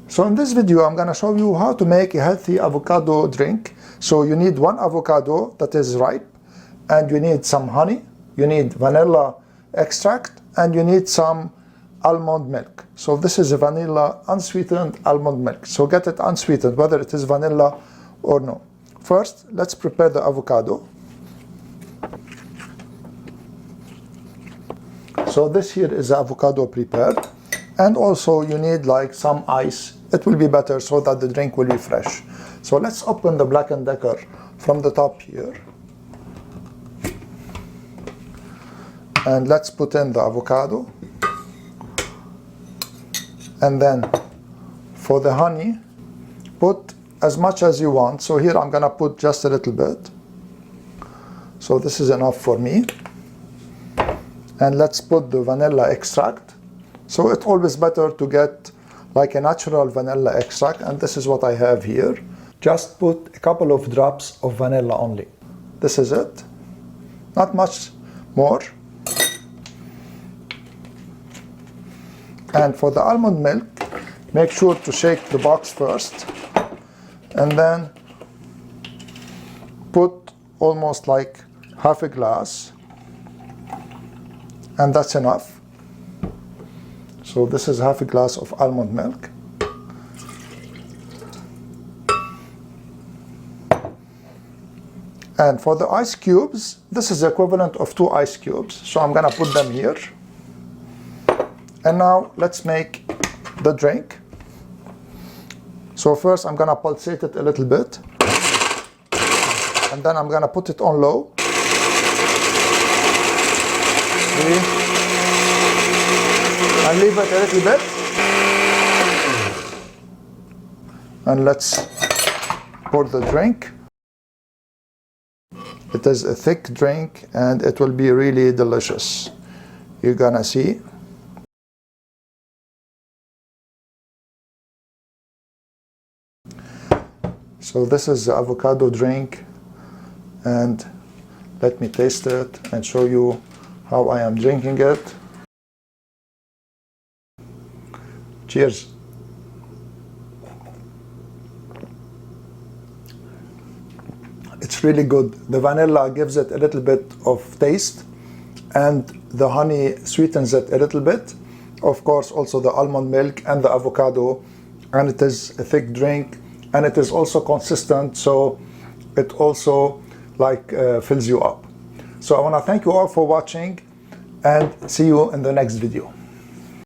So in this video, I'm gonna show you how to make a healthy avocado drink. So you need one avocado that is ripe, and you need some honey, you need vanilla extract, and you need some almond milk. So this is a vanilla unsweetened almond milk. So get it unsweetened, whether it is vanilla or no. First, let's prepare the avocado. So this here is avocado prepared. And also you need like some ice. It will be better so that the drink will be fresh. So let's open the Black & Decker from the top here. And let's put in the avocado. And then for the honey, put as much as you want. So here I'm gonna put just a little bit. So this is enough for me. And let's put the vanilla extract. So it's always better to get like a natural vanilla extract, and this is what I have here. Just put a couple of drops of vanilla only. This is it. Not much more. And for the almond milk, make sure to shake the box first, and then put almost like half a glass, and that's enough. So this is half a glass of almond milk. And for the ice cubes, this is the equivalent of 2 ice cubes. So I'm gonna put them here. And now let's make the drink. So first I'm gonna pulsate it a little bit. And then I'm gonna put it on low. See? And leave it a little bit. And let's pour the drink. It is a thick drink and it will be really delicious. You're gonna see. So this is the avocado drink, and let me taste it and show you how I am drinking it. Cheers. It's really good. The vanilla gives it a little bit of taste, and the honey sweetens it a little bit. Of course, also the almond milk and the avocado, and it is a thick drink, and it is also consistent, so it also like fills you up. So I want to thank you all for watching, and see you in the next video.